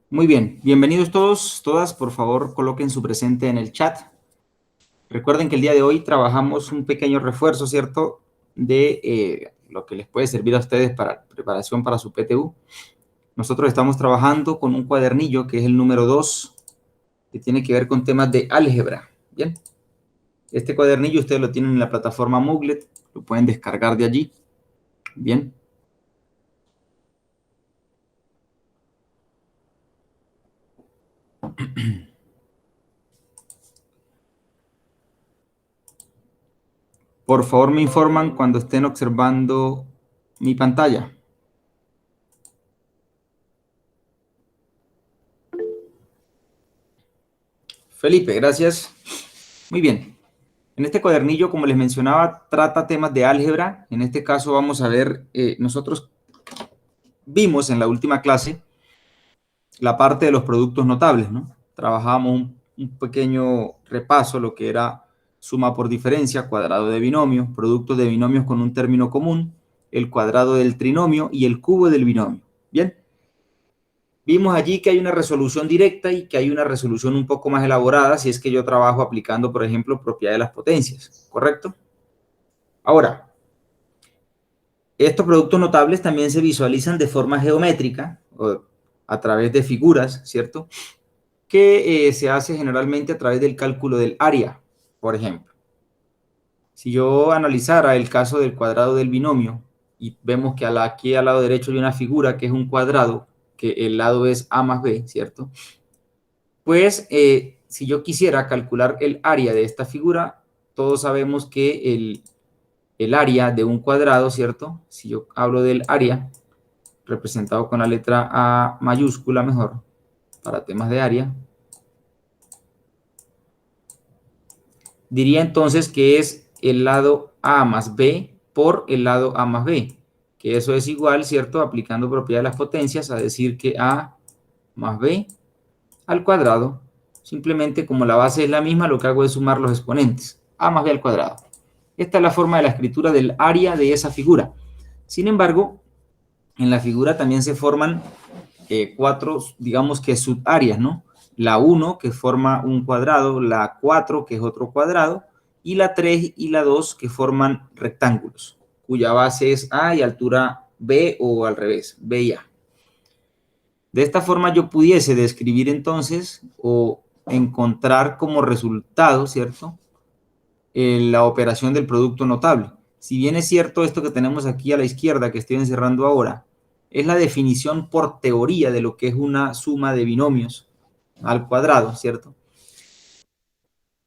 Muy bien, bienvenidos todos, todas, por favor coloquen su presente en el chat. Recuerden que el día de hoy trabajamos un pequeño refuerzo, ¿cierto? De lo que les puede servir a ustedes para preparación para su PTU. Nosotros estamos trabajando con un cuadernillo que es el número 2, que tiene que ver con temas de álgebra, ¿bien? Este cuadernillo ustedes lo tienen en la plataforma Moodle, lo pueden descargar de allí, ¿bien? Por favor, me informan cuando estén observando mi pantalla. Felipe, gracias. Muy bien. En este cuadernillo, como les mencionaba, trata temas de álgebra. En este caso vamos a ver, nosotros vimos en la última clase la parte de los productos notables, ¿no? Trabajábamos un pequeño repaso, lo que era suma por diferencia, cuadrado de binomios, productos de binomios con un término común, el cuadrado del trinomio y el cubo del binomio. Bien. Vimos allí que hay una resolución directa y que hay una resolución un poco más elaborada si es que yo trabajo aplicando, por ejemplo, propiedad de las potencias, ¿correcto? Ahora, estos productos notables también se visualizan de forma geométrica, o a través de figuras, ¿cierto? Que se hace generalmente a través del cálculo del área, por ejemplo. Si yo analizara el caso del cuadrado del binomio, y vemos que aquí al lado derecho hay una figura que es un cuadrado, que el lado es a más b, ¿cierto? Pues si yo quisiera calcular el área de esta figura, todos sabemos que el área de un cuadrado, ¿cierto? Si yo hablo del área, representado con la letra A mayúscula mejor, para temas de área, diría entonces que es el lado A más B por el lado A más B, que eso es igual, ¿cierto? Aplicando propiedad de las potencias, a decir que A más B al cuadrado. Simplemente como la base es la misma, lo que hago es sumar los exponentes. A más b al cuadrado. Esta es la forma de la escritura del área de esa figura. Sin embargo, en la figura también se forman cuatro, digamos que subáreas, ¿no? La 1, que forma un cuadrado, la 4, que es otro cuadrado, y la 3 y la 2, que forman rectángulos, cuya base es A y altura B, o al revés, B y A. De esta forma yo pudiese describir entonces o encontrar como resultado, ¿cierto? La operación del producto notable. Si bien es cierto esto que tenemos aquí a la izquierda que estoy encerrando ahora, es la definición por teoría de lo que es una suma de binomios al cuadrado, ¿cierto?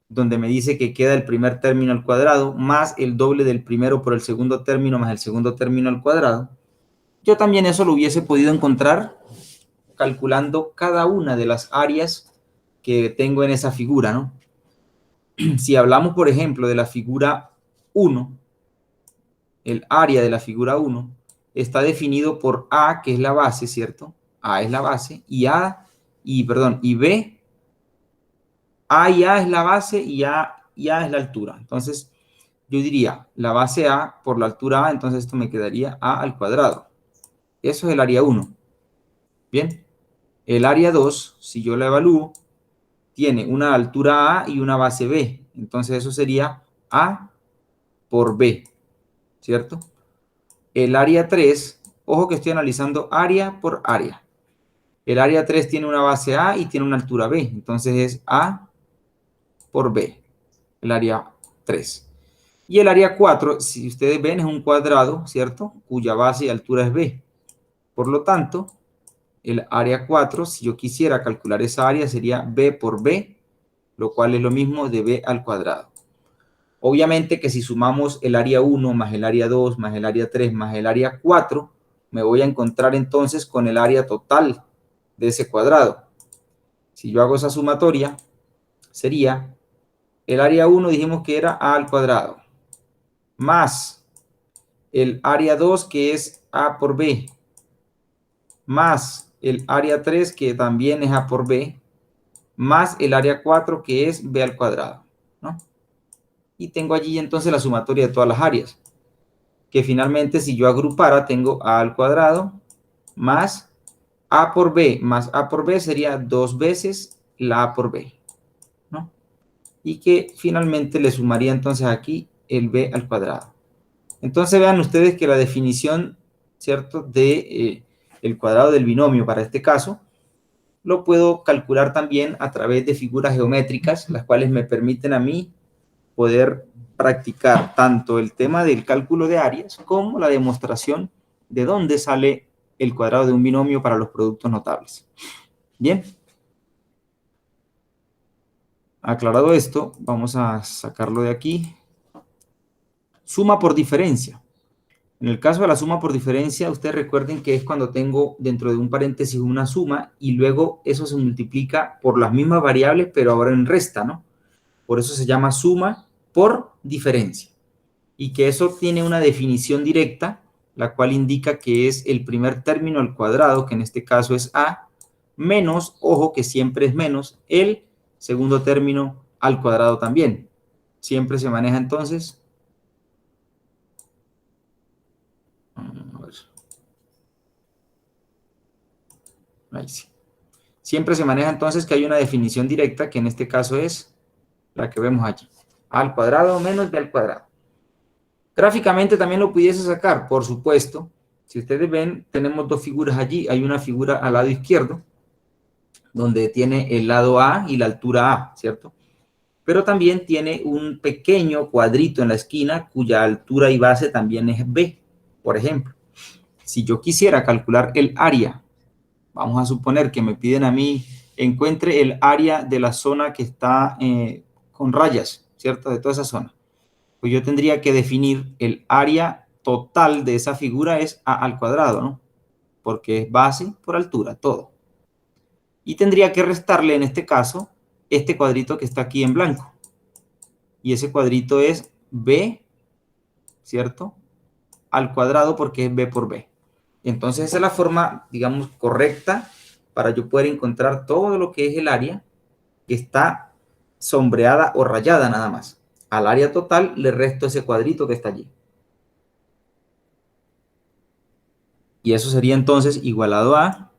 Donde me dice que queda el primer término al cuadrado más el doble del primero por el segundo término más el segundo término al cuadrado. Yo también eso lo hubiese podido encontrar calculando cada una de las áreas que tengo en esa figura, ¿no? Si hablamos, por ejemplo, de la figura 1, el área de la figura 1 está definido por A, que es la base, ¿cierto? A es la base, y B, A y A es la base y A es la altura. Entonces, yo diría la base A por la altura A, entonces esto me quedaría A al cuadrado. Eso es el área 1. Bien. El área 2, si yo la evalúo, tiene una altura A y una base B. Entonces eso sería A por B, ¿cierto? El área 3, ojo que estoy analizando área por área. El área 3 tiene una base A y tiene una altura B. Entonces es A por B, el área 3. Y el área 4, si ustedes ven, es un cuadrado, ¿cierto? Cuya base y altura es B. Por lo tanto, el área 4, si yo quisiera calcular esa área, sería B por B, lo cual es lo mismo de B al cuadrado. Obviamente que si sumamos el área 1 más el área 2 más el área 3 más el área 4, me voy a encontrar entonces con el área total de ese cuadrado. Si yo hago esa sumatoria, sería el área 1, dijimos que era A al cuadrado, más el área 2, que es A por B, más el área 3, que también es A por B, más el área 4, que es B al cuadrado, ¿no? Y tengo allí entonces la sumatoria de todas las áreas, que finalmente si yo agrupara tengo A al cuadrado más A por B más A por B sería 2 veces la A por B, ¿no? Y que finalmente le sumaría entonces aquí el B al cuadrado. Entonces vean ustedes que la definición, ¿cierto?, de el cuadrado del binomio para este caso, lo puedo calcular también a través de figuras geométricas, las cuales me permiten a mí poder practicar tanto el tema del cálculo de áreas como la demostración de dónde sale el cuadrado de un binomio para los productos notables. Bien. Aclarado esto, vamos a sacarlo de aquí. Suma por diferencia. En el caso de la suma por diferencia, ustedes recuerden que es cuando tengo dentro de un paréntesis una suma y luego eso se multiplica por las mismas variables, pero ahora en resta, ¿no? Por eso se llama suma por diferencia. Y que eso tiene una definición directa, la cual indica que es el primer término al cuadrado, que en este caso es A, menos, ojo que siempre es menos, el segundo término al cuadrado también. Siempre se maneja entonces... A ver. Ahí sí. Siempre se maneja entonces que hay una definición directa, que en este caso es la que vemos allí. A al cuadrado menos B al cuadrado. Gráficamente también lo pudiese sacar, por supuesto. Si ustedes ven, tenemos dos figuras allí. Hay una figura al lado izquierdo, donde tiene el lado A y la altura A, ¿cierto? Pero también tiene un pequeño cuadrito en la esquina, cuya altura y base también es B, por ejemplo. Si yo quisiera calcular el área, vamos a suponer que me piden a mí, encuentre el área de la zona que está con rayas, ¿cierto? De toda esa zona. Pues yo tendría que definir el área total de esa figura es A al cuadrado, ¿no? Porque es base por altura, todo. Y tendría que restarle en este caso este cuadrito que está aquí en blanco. Y ese cuadrito es B, ¿cierto?, al cuadrado porque es B por B. Entonces esa es la forma, digamos, correcta para yo poder encontrar todo lo que es el área que está sombreada o rayada nada más. Al área total le resto ese cuadrito que está allí. Y eso sería entonces igualado a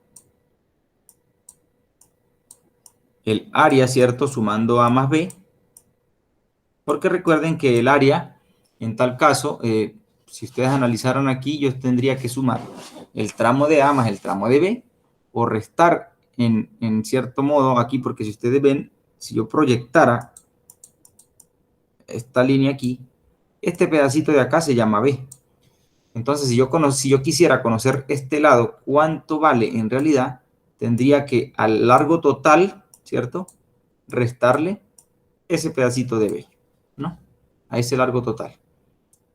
el área, ¿cierto?, sumando A más B. Porque recuerden que el área, en tal caso, si ustedes analizaran aquí, yo tendría que sumar el tramo de A más el tramo de B, o restar en cierto modo aquí, porque si ustedes ven, si yo proyectara esta línea aquí, este pedacito de acá se llama B. Entonces, si yo quisiera conocer este lado, cuánto vale en realidad, tendría que al largo total, ¿cierto?, restarle ese pedacito de B, ¿no? A ese largo total.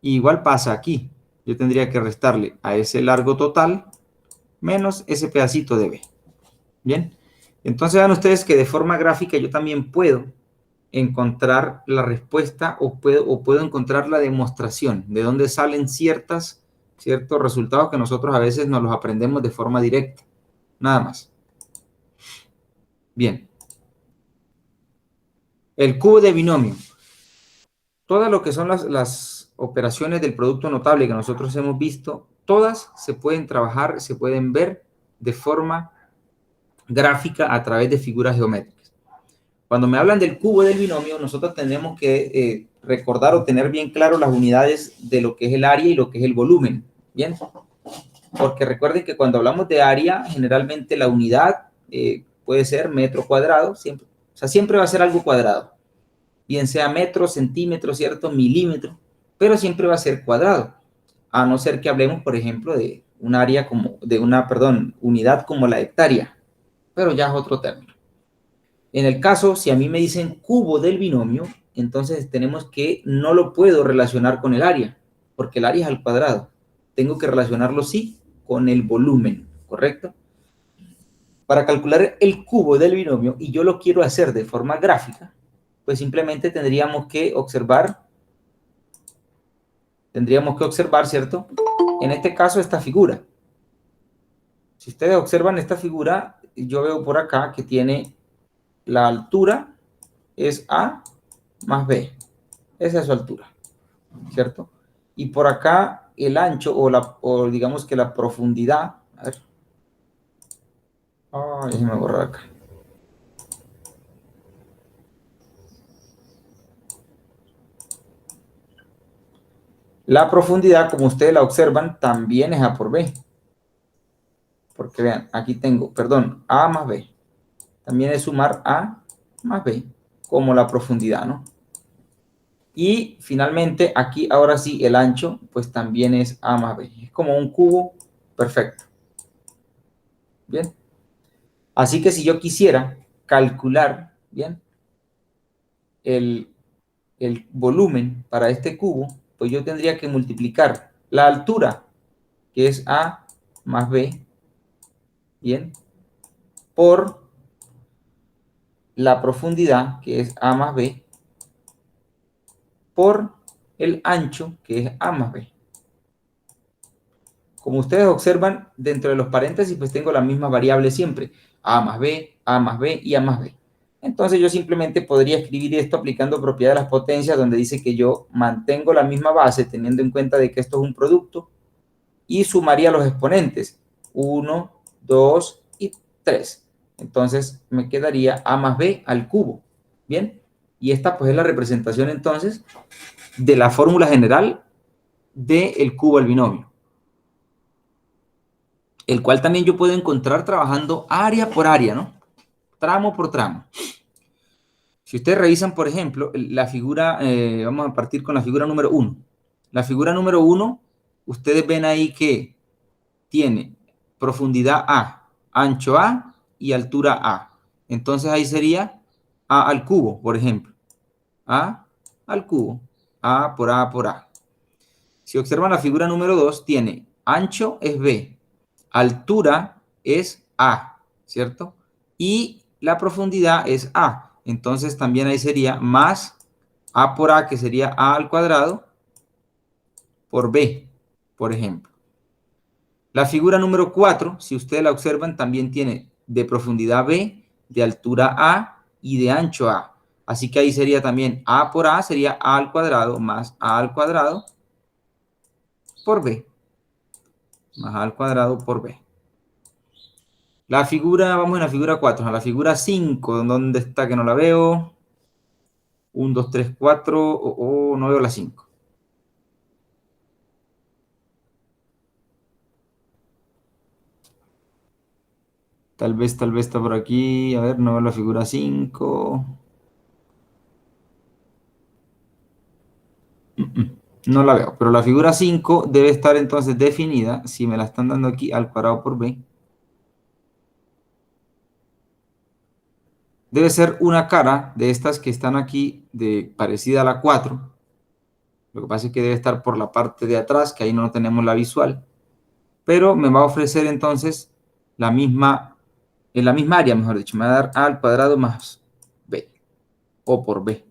Y igual pasa aquí. Yo tendría que restarle a ese largo total menos ese pedacito de B. Bien. Entonces vean ustedes que de forma gráfica yo también puedo encontrar la respuesta o puedo encontrar la demostración de dónde salen ciertos resultados que nosotros a veces nos los aprendemos de forma directa. Nada más. Bien. El cubo de binomio. Todo lo que son las operaciones del producto notable que nosotros hemos visto, todas se pueden trabajar, se pueden ver de forma gráfica a través de figuras geométricas. Cuando me hablan del cubo del binomio, nosotros tenemos que recordar o tener bien claro las unidades de lo que es el área y lo que es el volumen. Bien, porque recuerden que cuando hablamos de área, generalmente la unidad puede ser metro cuadrado, siempre, o sea, siempre va a ser algo cuadrado. Bien sea metro, centímetro, ¿cierto?, milímetro, pero siempre va a ser cuadrado, a no ser que hablemos, por ejemplo, de un área como, unidad como la hectárea, pero ya es otro término. En el caso, si a mí me dicen cubo del binomio, entonces tenemos que no lo puedo relacionar con el área, porque el área es al cuadrado. Tengo que relacionarlo, sí, con el volumen, ¿correcto? Para calcular el cubo del binomio, y yo lo quiero hacer de forma gráfica, pues simplemente tendríamos que observar, ¿cierto? En este caso, esta figura. Si ustedes observan esta figura, yo veo por acá que tiene la altura es A más B. Esa es su altura, ¿cierto? Y por acá el ancho o digamos que la profundidad, a ver, Déjeme borrar acá. La profundidad, como ustedes la observan, también es A por B. Porque vean, aquí tengo, perdón, A más B. También es sumar A más B, como la profundidad, ¿no? Y finalmente, aquí ahora sí, el ancho, pues también es A más B. Es como un cubo perfecto. Bien. Así que si yo quisiera calcular, bien, el, el volumen para este cubo, pues yo tendría que multiplicar la altura, que es A más B, bien, por la profundidad, que es A más B, por el ancho, que es A más B. Como ustedes observan, dentro de los paréntesis, pues tengo la misma variable siempre, A más B y A más B. Entonces yo simplemente podría escribir esto aplicando propiedad de las potencias, donde dice que yo mantengo la misma base, teniendo en cuenta de que esto es un producto, y sumaría los exponentes, 1, 2 y 3. Entonces me quedaría A más B al cubo. Bien, y esta pues es la representación entonces de la fórmula general del cubo al binomio, el cual también yo puedo encontrar trabajando área por área, ¿no? Tramo por tramo. Si ustedes revisan, por ejemplo, la figura, vamos a partir con la figura número 1. La figura número 1, ustedes ven ahí que tiene profundidad A, ancho A y altura A. Entonces ahí sería A al cubo, por ejemplo. A al cubo. A por A por A. Si observan la figura número 2, tiene ancho es B, altura es A, ¿cierto? Y la profundidad es A. Entonces también ahí sería más A por A, que sería A al cuadrado, por B, por ejemplo. La figura número 4, si ustedes la observan, también tiene de profundidad B, de altura A y de ancho A. Así que ahí sería también A por A, sería A al cuadrado más A al cuadrado por B. Más A al cuadrado por B. La figura, vamos en la figura 4, a la figura 5, ¿dónde está que no la veo? 1, 2, 3, 4, no veo la 5. Tal vez está por aquí, a ver, no veo la figura 5. No la veo, pero la figura 5 debe estar entonces definida, si me la están dando aquí, al cuadrado por B. Debe ser una cara de estas que están aquí, parecida a la 4. Lo que pasa es que debe estar por la parte de atrás, que ahí no tenemos la visual. Pero me va a ofrecer entonces la misma, en la misma área, mejor dicho, me va a dar A al cuadrado más B, o por B.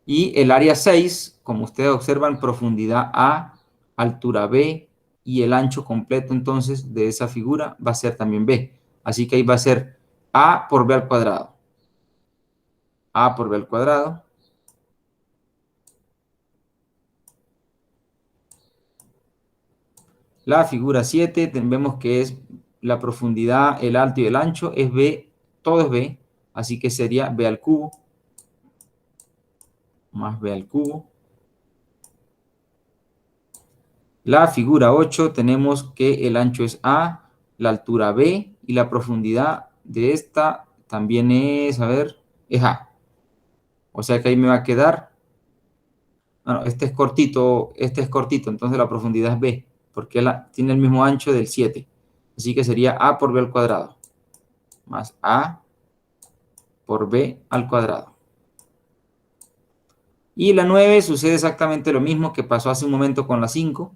Y el área 6, como ustedes observan, profundidad A, altura B, y el ancho completo entonces de esa figura va a ser también B. Así que ahí va a ser A por B al cuadrado. A por B al cuadrado. La figura 7, vemos que es la profundidad, el alto y el ancho, es B, todo es B, así que sería B al cubo, más B al cubo. La figura 8 tenemos que el ancho es A, la altura B y la profundidad de esta también es, a ver, es A. O sea que ahí me va a quedar, bueno, este es cortito, entonces la profundidad es B, porque tiene el mismo ancho del 7. Así que sería A por B al cuadrado, más A por B al cuadrado. Y la 9 sucede exactamente lo mismo que pasó hace un momento con la 5,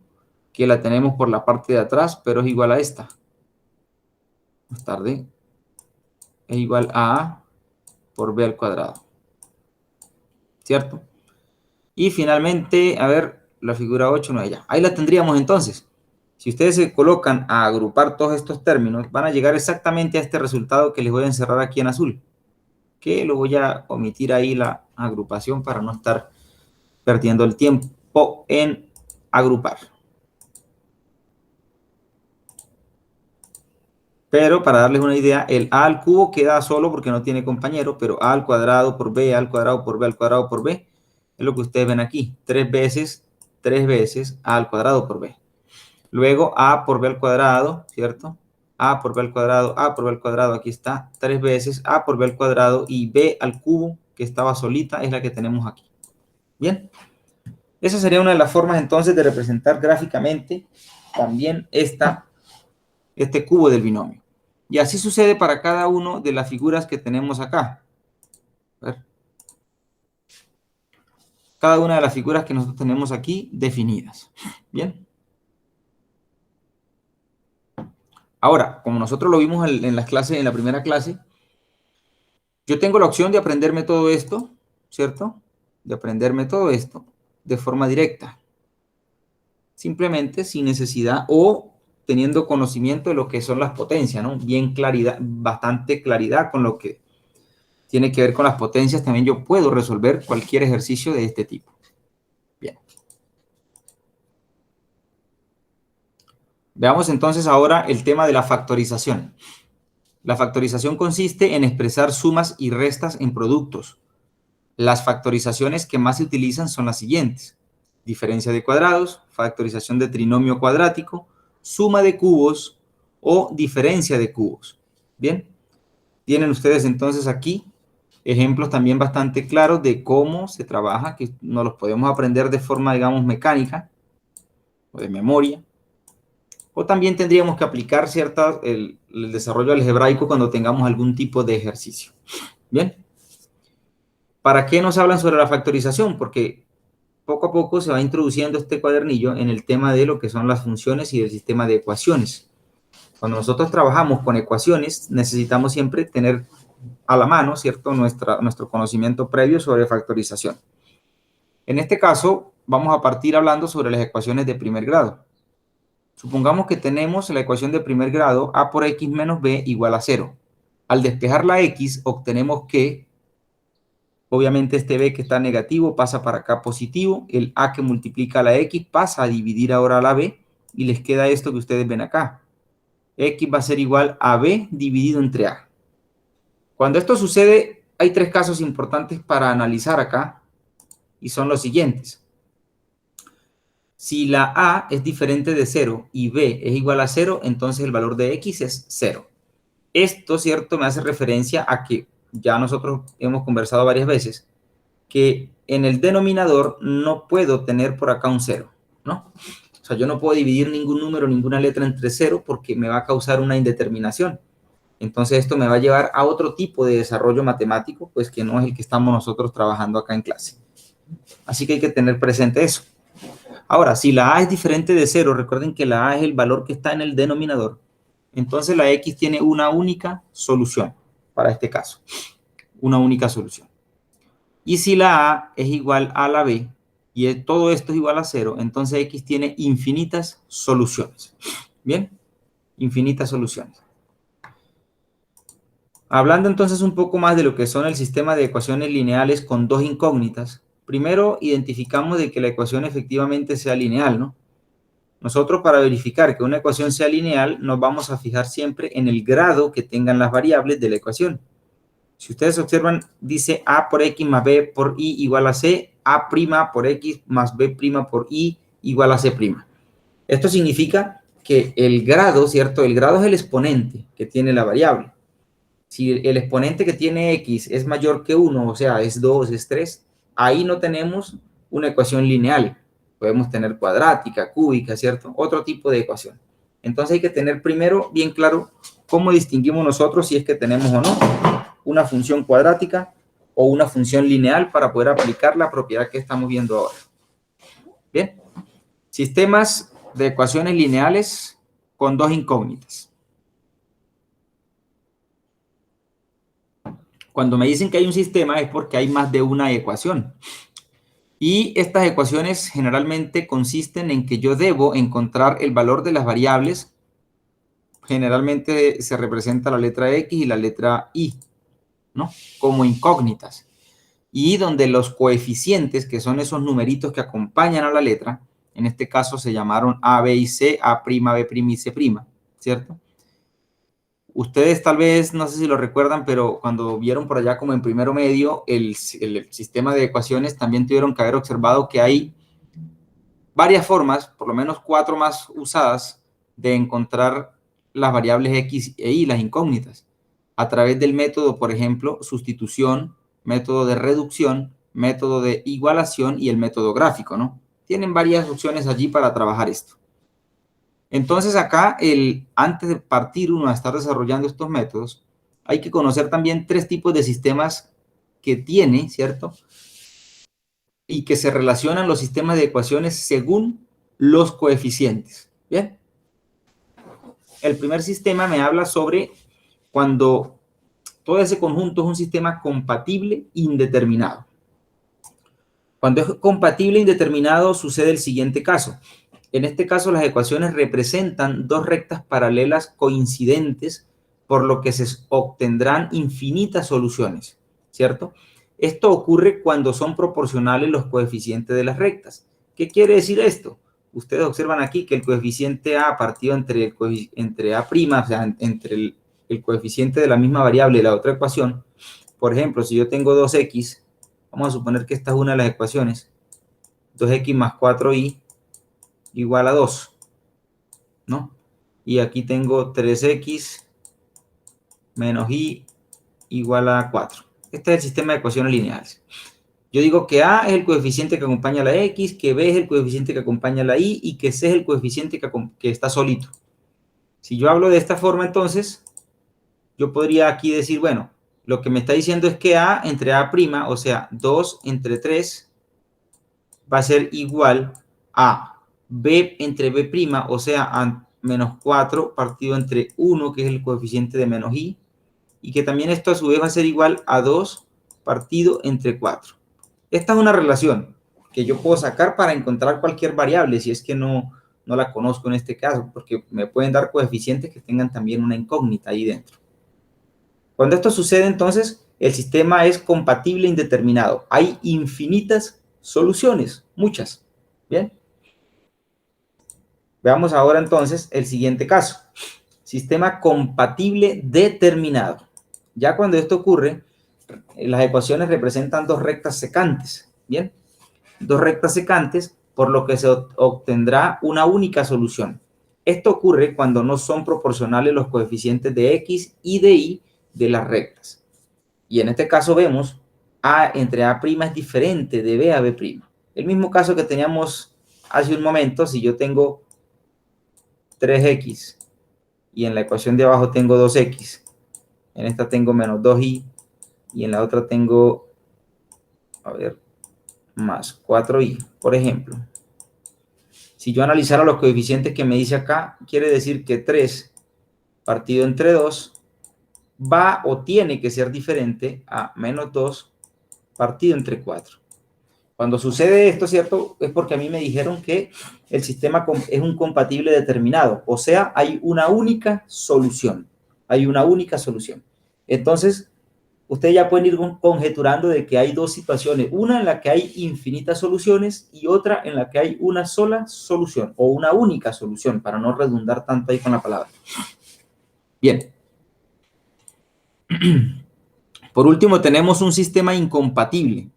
que la tenemos por la parte de atrás, pero es igual a esta. Más tarde es igual a A por B al cuadrado. ¿Cierto? Y finalmente, a ver, la figura 8 no es allá. Ahí la tendríamos entonces. Si ustedes se colocan a agrupar todos estos términos, van a llegar exactamente a este resultado que les voy a encerrar aquí en azul. Que lo voy a omitir ahí la agrupación para no estar perdiendo el tiempo en agrupar. Pero para darles una idea, el a al cubo queda solo porque no tiene compañero, pero a al cuadrado por b, a al cuadrado por b, al cuadrado por b, es lo que ustedes ven aquí. 3 veces a al cuadrado por b. Luego a por b al cuadrado, ¿cierto? A por b al cuadrado, a por b al cuadrado, aquí está, 3 veces a por b al cuadrado y b al cubo, que estaba solita, es la que tenemos aquí. Bien, esa sería una de las formas entonces de representar gráficamente también este cubo del binomio. Y así sucede para cada una de las figuras que tenemos acá. A ver. Cada una de las figuras que nosotros tenemos aquí definidas. Bien. Ahora, como nosotros lo vimos en las clases, en la primera clase, yo tengo la opción de aprenderme todo esto, ¿cierto? De aprenderme todo esto de forma directa. Simplemente sin necesidad o teniendo conocimiento de lo que son las potencias, ¿no? Bien claridad, bastante claridad con lo que tiene que ver con las potencias. También yo puedo resolver cualquier ejercicio de este tipo. Bien. Veamos entonces ahora el tema de la factorización. La factorización consiste en expresar sumas y restas en productos. Las factorizaciones que más se utilizan son las siguientes: diferencia de cuadrados, factorización de trinomio cuadrático, suma de cubos o diferencia de cubos. Bien, tienen ustedes entonces aquí ejemplos también bastante claros de cómo se trabaja, que no los podemos aprender de forma, digamos, mecánica o de memoria. O también tendríamos que aplicar el desarrollo algebraico cuando tengamos algún tipo de ejercicio. Bien. ¿Para qué nos hablan sobre la factorización? Porque poco a poco se va introduciendo este cuadernillo en el tema de lo que son las funciones y el sistema de ecuaciones. Cuando nosotros trabajamos con ecuaciones, necesitamos siempre tener a la mano, ¿cierto?, nuestro conocimiento previo sobre factorización. En este caso, vamos a partir hablando sobre las ecuaciones de primer grado. Supongamos que tenemos la ecuación de primer grado, a por x menos b igual a 0. Al despejar la x, obtenemos que, obviamente, este b que está negativo pasa para acá positivo, el a que multiplica a la x pasa a dividir ahora a la b, y les queda esto que ustedes ven acá. X va a ser igual a b dividido entre a. Cuando esto sucede, hay tres casos importantes para analizar acá, y son los siguientes. Si la a es diferente de 0 y b es igual a 0, entonces el valor de x es 0. Esto, ¿cierto?, me hace referencia a que ya nosotros hemos conversado varias veces, que en el denominador no puedo tener por acá un 0, ¿no? O sea, yo no puedo dividir ningún número, ninguna letra entre 0 porque me va a causar una indeterminación. Entonces esto me va a llevar a otro tipo de desarrollo matemático, pues que no es el que estamos nosotros trabajando acá en clase. Así que hay que tener presente eso. Ahora, si la a es diferente de 0, recuerden que la a es el valor que está en el denominador, entonces la x tiene una única solución para este caso. Una única solución. Y si la a es igual a la b y todo esto es igual a 0, entonces x tiene infinitas soluciones. ¿Bien? Infinitas soluciones. Hablando entonces un poco más de lo que son el sistema de ecuaciones lineales con dos incógnitas, primero identificamos de que la ecuación efectivamente sea lineal, ¿no? Nosotros, para verificar que una ecuación sea lineal, nos vamos a fijar siempre en el grado que tengan las variables de la ecuación. Si ustedes observan, dice a por x más b por y igual a c, a' por x más b' por y igual a c'. Esto significa que el grado, ¿cierto? El grado es el exponente que tiene la variable. Si el exponente que tiene x es mayor que 1, o sea, es 2, es 3, ahí no tenemos una ecuación lineal. Podemos tener cuadrática, cúbica, ¿cierto? Otro tipo de ecuación. Entonces hay que tener primero bien claro cómo distinguimos nosotros si es que tenemos o no una función cuadrática o una función lineal para poder aplicar la propiedad que estamos viendo ahora. Bien. Sistemas de ecuaciones lineales con dos incógnitas. Cuando me dicen que hay un sistema es porque hay más de una ecuación. Y estas ecuaciones generalmente consisten en que yo debo encontrar el valor de las variables. Generalmente se representa la letra X y la letra Y, ¿no?, como incógnitas. Y donde los coeficientes, que son esos numeritos que acompañan a la letra, en este caso se llamaron A, B y C, A', B' y C', ¿cierto? Ustedes tal vez, no sé si lo recuerdan, pero cuando vieron por allá como en primero medio el sistema de ecuaciones, también tuvieron que haber observado que hay varias formas, por lo menos 4 más usadas, de encontrar las variables x e y, las incógnitas, a través del método, por ejemplo, sustitución, método de reducción, método de igualación y el método gráfico, ¿no? Tienen varias opciones allí para trabajar esto. Entonces acá, antes de partir uno a estar desarrollando estos métodos, hay que conocer también 3 tipos de sistemas que tiene, ¿cierto? Y que se relacionan los sistemas de ecuaciones según los coeficientes. Bien. El primer sistema me habla sobre cuando todo ese conjunto es un sistema compatible indeterminado. Cuando es compatible indeterminado sucede el siguiente caso. En este caso las ecuaciones representan dos rectas paralelas coincidentes, por lo que se obtendrán infinitas soluciones, ¿cierto? Esto ocurre cuando son proporcionales los coeficientes de las rectas. ¿Qué quiere decir esto? Ustedes observan aquí que el coeficiente A partido entre A', o sea, entre el coeficiente de la misma variable y la otra ecuación. Por ejemplo, si yo tengo 2x, vamos a suponer que esta es una de las ecuaciones, 2x más 4y igual a 2, ¿no? Y aquí tengo 3x menos y igual a 4. Este es el sistema de ecuaciones lineales. Yo digo que A es el coeficiente que acompaña a la X, que B es el coeficiente que acompaña a la Y y que C es el coeficiente que está solito. Si yo hablo de esta forma, entonces, yo podría aquí decir, bueno, lo que me está diciendo es que A entre A', o sea, 2 entre 3, va a ser igual a B entre B', o sea, a menos 4 partido entre 1, que es el coeficiente de menos y que también esto a su vez va a ser igual a 2 partido entre 4. Esta es una relación que yo puedo sacar para encontrar cualquier variable, si es que no la conozco en este caso, porque me pueden dar coeficientes que tengan también una incógnita ahí dentro. Cuando esto sucede, entonces, el sistema es compatible indeterminado. Hay infinitas soluciones, muchas. Bien. Veamos ahora entonces el siguiente caso. Sistema compatible determinado. Ya cuando esto ocurre, las ecuaciones representan dos rectas secantes. Bien. Dos rectas secantes, por lo que se obtendrá una única solución. Esto ocurre cuando no son proporcionales los coeficientes de x y de y de las rectas. Y en este caso vemos A entre A' es diferente de B a B'. El mismo caso que teníamos hace un momento, si yo tengo 3x y en la ecuación de abajo tengo 2x, en esta tengo menos 2y y en la otra tengo, a ver, más 4y, por ejemplo. Si yo analizara los coeficientes que me dice acá, quiere decir que 3 partido entre 2 va o tiene que ser diferente a menos 2 partido entre 4. Cuando sucede esto, ¿cierto? Es porque a mí me dijeron que el sistema es un compatible determinado. O sea, hay una única solución. Hay una única solución. Entonces, ustedes ya pueden ir conjeturando de que hay dos situaciones. Una en la que hay infinitas soluciones y otra en la que hay una sola solución o una única solución, para no redundar tanto ahí con la palabra. Bien. Por último, tenemos un sistema incompatible.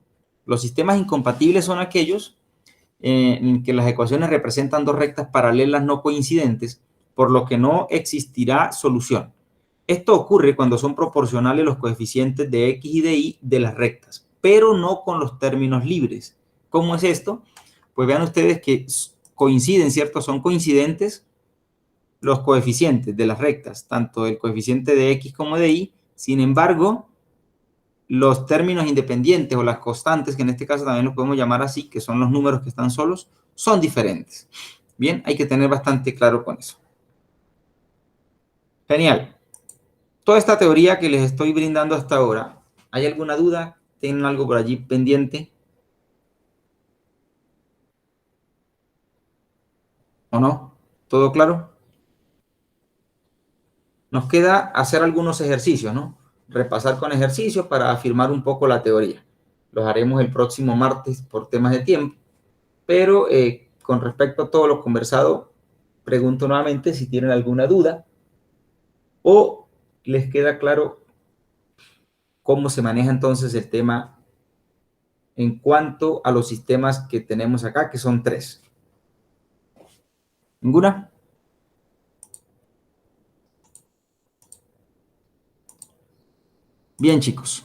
Los sistemas incompatibles son aquellos en que las ecuaciones representan dos rectas paralelas no coincidentes, por lo que no existirá solución. Esto ocurre cuando son proporcionales los coeficientes de x y de y de las rectas, pero no con los términos libres. ¿Cómo es esto? Pues vean ustedes que coinciden, ¿cierto? Son coincidentes los coeficientes de las rectas, tanto el coeficiente de x como de y. Sin embargo, los términos independientes o las constantes, que en este caso también los podemos llamar así, que son los números que están solos, son diferentes. Bien, hay que tener bastante claro con eso. Genial. Toda esta teoría que les estoy brindando hasta ahora, ¿hay alguna duda? ¿Tienen algo por allí pendiente? ¿O no? ¿Todo claro? Nos queda hacer algunos ejercicios, ¿no? Repasar con ejercicios para afirmar un poco la teoría. Los haremos el próximo martes por temas de tiempo, pero con respecto a todo lo conversado, pregunto nuevamente si tienen alguna duda o ¿Les queda claro cómo se maneja entonces el tema en cuanto a los sistemas que tenemos acá, que son 3? ¿Ninguna? Bien, chicos.